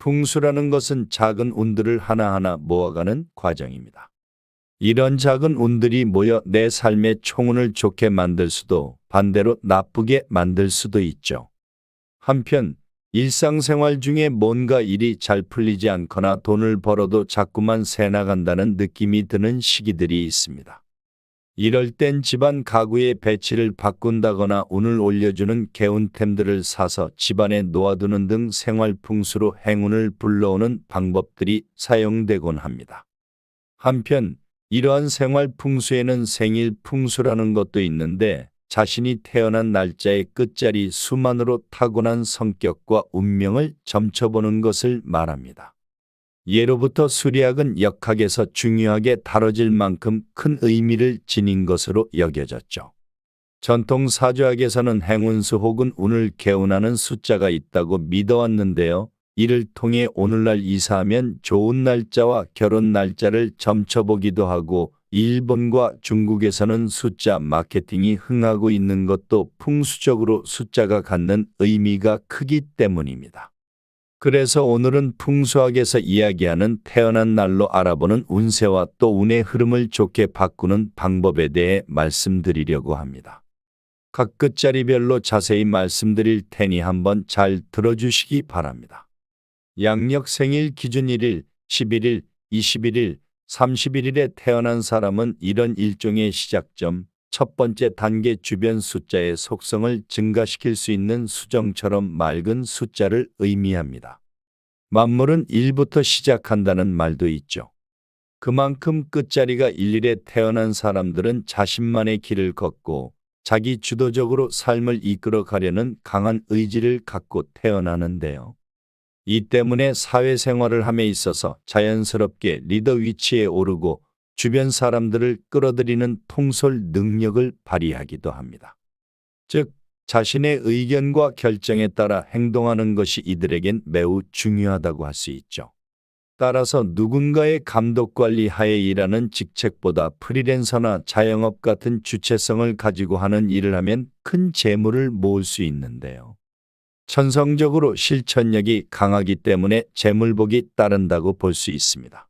풍수라는 것은 작은 운들을 하나하나 모아가는 과정입니다. 이런 작은 운들이 모여 내 삶의 총운을 좋게 만들 수도 반대로 나쁘게 만들 수도 있죠. 한편 일상생활 중에 뭔가 일이 잘 풀리지 않거나 돈을 벌어도 자꾸만 새 나간다는 느낌이 드는 시기들이 있습니다. 이럴 땐 집안 가구의 배치를 바꾼다거나 운을 올려주는 개운템들을 사서 집안에 놓아두는 등 생활 풍수로 행운을 불러오는 방법들이 사용되곤 합니다. 한편 이러한 생활 풍수에는 생일 풍수라는 것도 있는데 자신이 태어난 날짜의 끝자리 수만으로 타고난 성격과 운명을 점쳐보는 것을 말합니다. 예로부터 수리학은 역학에서 중요하게 다뤄질 만큼 큰 의미를 지닌 것으로 여겨졌죠. 전통 사주학에서는 행운수 혹은 운을 개운하는 숫자가 있다고 믿어왔는데요. 이를 통해 오늘날 이사하면 좋은 날짜와 결혼 날짜를 점쳐보기도 하고 일본과 중국에서는 숫자 마케팅이 흥하고 있는 것도 풍수적으로 숫자가 갖는 의미가 크기 때문입니다. 그래서 오늘은 풍수학에서 이야기하는 태어난 날로 알아보는 운세와 또 운의 흐름을 좋게 바꾸는 방법에 대해 말씀드리려고 합니다. 각 끝자리별로 자세히 말씀드릴 테니 한번 잘 들어주시기 바랍니다. 양력 생일 기준 1일, 11일, 21일, 31일에 태어난 사람은 이런 일종의 시작점, 첫 번째 단계 주변 숫자의 속성을 증가시킬 수 있는 수정처럼 맑은 숫자를 의미합니다. 만물은 1부터 시작한다는 말도 있죠. 그만큼 끝자리가 11에 태어난 사람들은 자신만의 길을 걷고 자기 주도적으로 삶을 이끌어 가려는 강한 의지를 갖고 태어나는데요. 이 때문에 사회생활을 함에 있어서 자연스럽게 리더 위치에 오르고 주변 사람들을 끌어들이는 통솔 능력을 발휘하기도 합니다. 즉, 자신의 의견과 결정에 따라 행동하는 것이 이들에겐 매우 중요하다고 할 수 있죠. 따라서 누군가의 감독 관리 하에 일하는 직책보다 프리랜서나 자영업 같은 주체성을 가지고 하는 일을 하면 큰 재물을 모을 수 있는데요. 천성적으로 실천력이 강하기 때문에 재물복이 따른다고 볼 수 있습니다.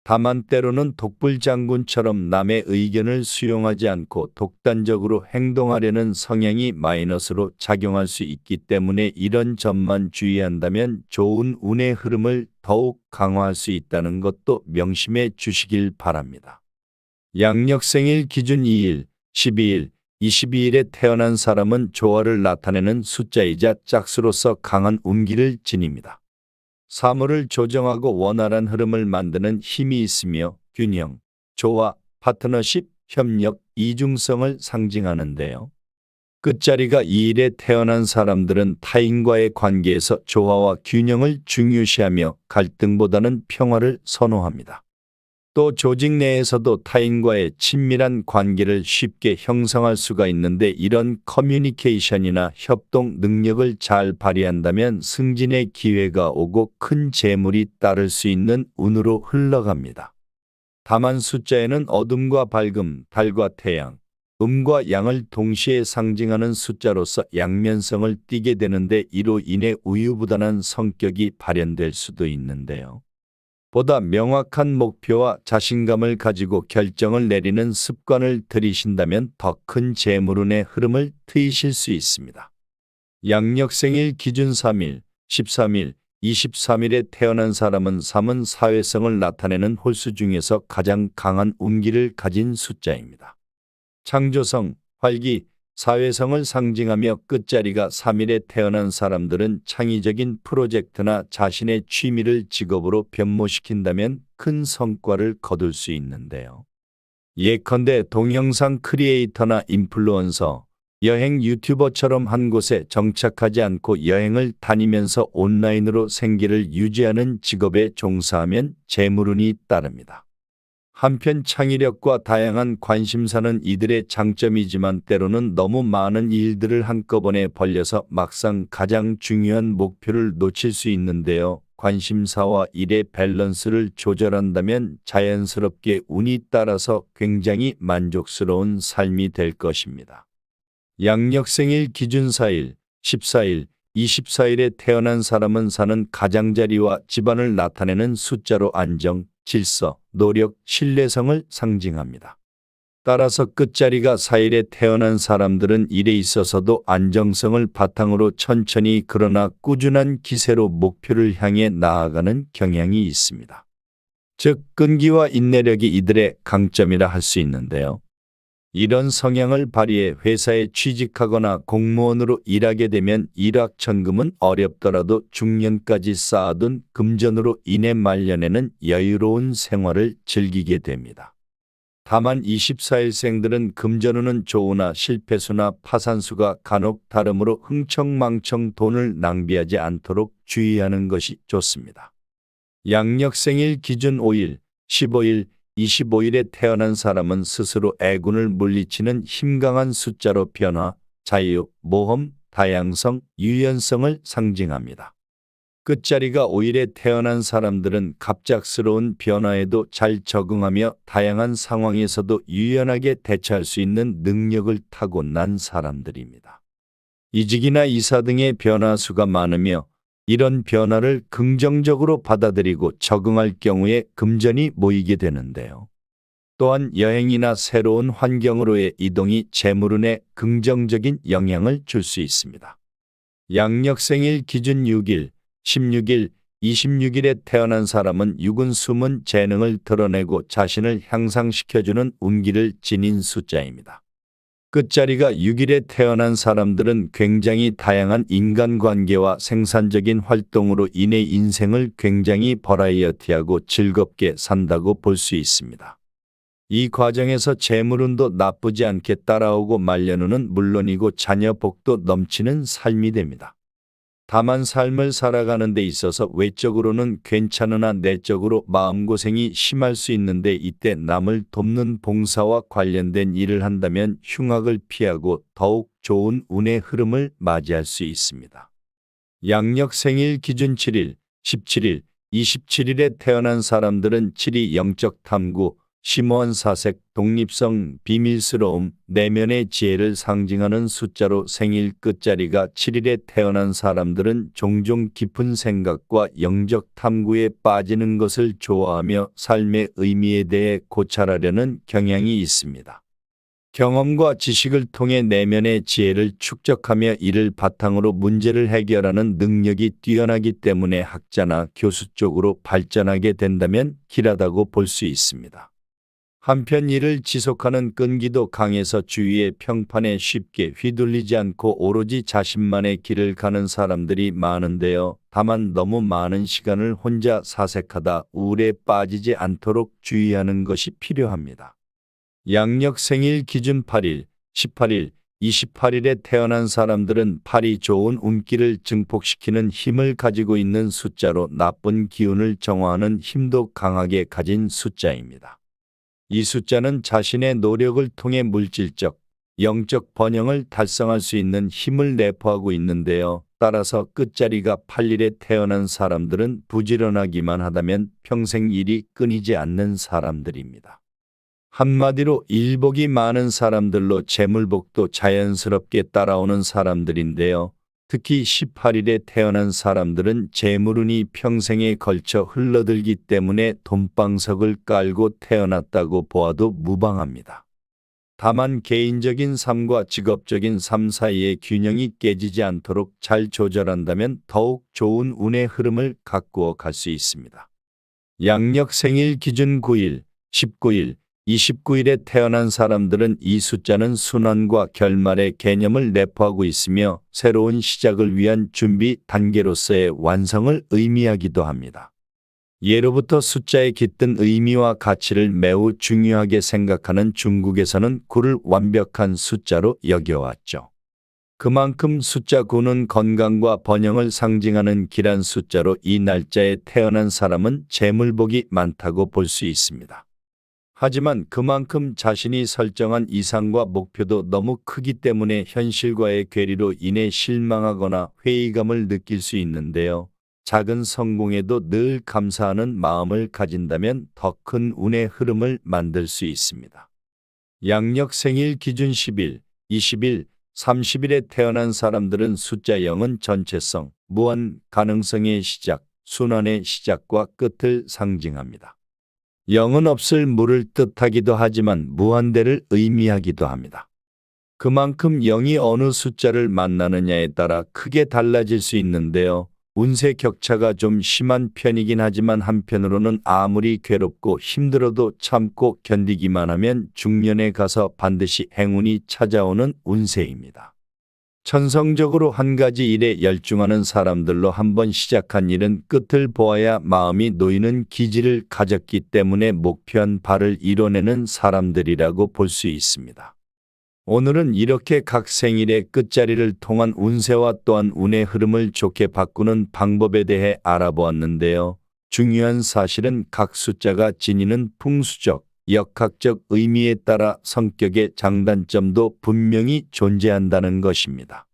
다만 때로는 독불장군처럼 남의 의견을 수용하지 않고 독단적으로 행동하려는 성향이 마이너스로 작용할 수 있기 때문에 이런 점만 주의한다면 좋은 운의 흐름을 더욱 강화할 수 있다는 것도 명심해 주시길 바랍니다. 양력생일 기준 2일, 12일, 22일에 태어난 사람은 조화를 나타내는 숫자이자 짝수로서 강한 운기를 지닙니다. 사물을 조정하고 원활한 흐름을 만드는 힘이 있으며 균형, 조화, 파트너십, 협력, 이중성을 상징하는데요. 끝자리가 2일에 태어난 사람들은 타인과의 관계에서 조화와 균형을 중요시하며 갈등보다는 평화를 선호합니다. 또 조직 내에서도 타인과의 친밀한 관계를 쉽게 형성할 수가 있는데 이런 커뮤니케이션이나 협동 능력을 잘 발휘한다면 승진의 기회가 오고 큰 재물이 따를 수 있는 운으로 흘러갑니다. 다만 숫자에는 어둠과 밝음, 달과 태양, 음과 양을 동시에 상징하는 숫자로서 양면성을 띠게 되는데 이로 인해 우유부단한 성격이 발현될 수도 있는데요. 보다 명확한 목표와 자신감을 가지고 결정을 내리는 습관을 들이신다면 더 큰 재물운의 흐름을 트이실 수 있습니다. 양력생일 기준 3일, 13일, 23일에 태어난 사람은 3은 사회성을 나타내는 홀수 중에서 가장 강한 운기를 가진 숫자입니다. 창조성, 활기, 사회성을 상징하며 끝자리가 3일에 태어난 사람들은 창의적인 프로젝트나 자신의 취미를 직업으로 변모시킨다면 큰 성과를 거둘 수 있는데요. 예컨대 동영상 크리에이터나 인플루언서, 여행 유튜버처럼 한 곳에 정착하지 않고 여행을 다니면서 온라인으로 생계를 유지하는 직업에 종사하면 재물운이 따릅니다. 한편 창의력과 다양한 관심사는 이들의 장점이지만 때로는 너무 많은 일들을 한꺼번에 벌려서 막상 가장 중요한 목표를 놓칠 수 있는데요. 관심사와 일의 밸런스를 조절한다면 자연스럽게 운이 따라서 굉장히 만족스러운 삶이 될 것입니다. 양력생일 기준 4일, 14일, 24일에 태어난 사람은 사는 가장자리와 집안을 나타내는 숫자로 안정, 질서, 노력, 신뢰성을 상징합니다. 따라서 끝자리가 4일에 태어난 사람들은 일에 있어서도 안정성을 바탕으로 천천히 그러나 꾸준한 기세로 목표를 향해 나아가는 경향이 있습니다. 즉 끈기와 인내력이 이들의 강점이라 할 수 있는데요. 이런 성향을 발휘해 회사에 취직하거나 공무원으로 일하게 되면 일확천금은 어렵더라도 중년까지 쌓아둔 금전으로 인해 말년에는 여유로운 생활을 즐기게 됩니다. 다만 24일생들은 금전운은 좋으나 실패수나 파산수가 간혹 다름으로 흥청망청 돈을 낭비하지 않도록 주의하는 것이 좋습니다. 양력생일 기준 5일, 15일, 25일에 태어난 사람은 스스로 애군을 물리치는 힘강한 숫자로 변화, 자유, 모험, 다양성, 유연성을 상징합니다. 끝자리가 5일에 태어난 사람들은 갑작스러운 변화에도 잘 적응하며 다양한 상황에서도 유연하게 대처할 수 있는 능력을 타고난 사람들입니다. 이직이나 이사 등의 변화수가 많으며 이런 변화를 긍정적으로 받아들이고 적응할 경우에 금전이 모이게 되는데요. 또한 여행이나 새로운 환경으로의 이동이 재물운에 긍정적인 영향을 줄 수 있습니다. 양력생일 기준 6일, 16일, 26일에 태어난 사람은 육은 숨은 재능을 드러내고 자신을 향상시켜주는 운기를 지닌 숫자입니다. 끝자리가 6일에 태어난 사람들은 굉장히 다양한 인간관계와 생산적인 활동으로 인해 인생을 굉장히 버라이어티하고 즐겁게 산다고 볼 수 있습니다. 이 과정에서 재물운도 나쁘지 않게 따라오고 말년운은 물론이고 자녀 복도 넘치는 삶이 됩니다. 다만 삶을 살아가는 데 있어서 외적으로는 괜찮으나 내적으로 마음고생이 심할 수 있는데 이때 남을 돕는 봉사와 관련된 일을 한다면 흉악을 피하고 더욱 좋은 운의 흐름을 맞이할 수 있습니다. 양력 생일 기준 7일, 17일, 27일에 태어난 사람들은 7이 영적 탐구, 심오한 사색, 독립성, 비밀스러움, 내면의 지혜를 상징하는 숫자로 생일 끝자리가 7일에 태어난 사람들은 종종 깊은 생각과 영적 탐구에 빠지는 것을 좋아하며 삶의 의미에 대해 고찰하려는 경향이 있습니다. 경험과 지식을 통해 내면의 지혜를 축적하며 이를 바탕으로 문제를 해결하는 능력이 뛰어나기 때문에 학자나 교수 쪽으로 발전하게 된다면 길하다고 볼 수 있습니다. 한편 이를 지속하는 끈기도 강해서 주위의 평판에 쉽게 휘둘리지 않고 오로지 자신만의 길을 가는 사람들이 많은데요. 다만 너무 많은 시간을 혼자 사색하다 우울에 빠지지 않도록 주의하는 것이 필요합니다. 양력 생일 기준 8일, 18일, 28일에 태어난 사람들은 8이 좋은 운기를 증폭시키는 힘을 가지고 있는 숫자로 나쁜 기운을 정화하는 힘도 강하게 가진 숫자입니다. 이 숫자는 자신의 노력을 통해 물질적, 영적 번영을 달성할 수 있는 힘을 내포하고 있는데요. 따라서 끝자리가 8일에 태어난 사람들은 부지런하기만 하다면 평생 일이 끊이지 않는 사람들입니다. 한마디로 일복이 많은 사람들로 재물복도 자연스럽게 따라오는 사람들인데요. 특히 18일에 태어난 사람들은 재물운이 평생에 걸쳐 흘러들기 때문에 돈방석을 깔고 태어났다고 보아도 무방합니다. 다만 개인적인 삶과 직업적인 삶 사이의 균형이 깨지지 않도록 잘 조절한다면 더욱 좋은 운의 흐름을 가꾸어 갈 수 있습니다. 양력 생일 기준 9일, 19일, 29일에 태어난 사람들은 이 숫자는 순환과 결말의 개념을 내포하고 있으며 새로운 시작을 위한 준비 단계로서의 완성을 의미하기도 합니다. 예로부터 숫자의 깃든 의미와 가치를 매우 중요하게 생각하는 중국에서는 9를 완벽한 숫자로 여겨왔죠. 그만큼 숫자 9는 건강과 번영을 상징하는 길한 숫자로 이 날짜에 태어난 사람은 재물복이 많다고 볼 수 있습니다. 하지만 그만큼 자신이 설정한 이상과 목표도 너무 크기 때문에 현실과의 괴리로 인해 실망하거나 회의감을 느낄 수 있는데요. 작은 성공에도 늘 감사하는 마음을 가진다면 더 큰 운의 흐름을 만들 수 있습니다. 양력 생일 기준 10일, 20일, 30일에 태어난 사람들은 숫자 0은 전체성, 무한 가능성의 시작, 순환의 시작과 끝을 상징합니다. 0은 없을 물을 뜻하기도 하지만 무한대를 의미하기도 합니다. 그만큼 0이 어느 숫자를 만나느냐에 따라 크게 달라질 수 있는데요. 운세 격차가 좀 심한 편이긴 하지만 한편으로는 아무리 괴롭고 힘들어도 참고 견디기만 하면 중년에 가서 반드시 행운이 찾아오는 운세입니다. 천성적으로 한 가지 일에 열중하는 사람들로 한번 시작한 일은 끝을 보아야 마음이 놓이는 기질을 가졌기 때문에 목표한 바를 이뤄내는 사람들이라고 볼 수 있습니다. 오늘은 이렇게 각 생일의 끝자리를 통한 운세와 또한 운의 흐름을 좋게 바꾸는 방법에 대해 알아보았는데요. 중요한 사실은 각 숫자가 지니는 풍수적, 역학적 의미에 따라 성격의 장단점도 분명히 존재한다는 것입니다.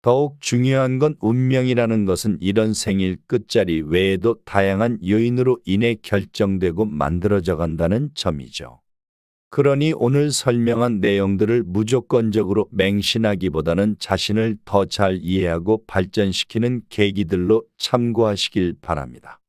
더욱 중요한 건 운명이라는 것은 이런 생일 끝자리 외에도 다양한 요인으로 인해 결정되고 만들어져 간다는 점이죠. 그러니 오늘 설명한 내용들을 무조건적으로 맹신하기보다는 자신을 더 잘 이해하고 발전시키는 계기들로 참고하시길 바랍니다.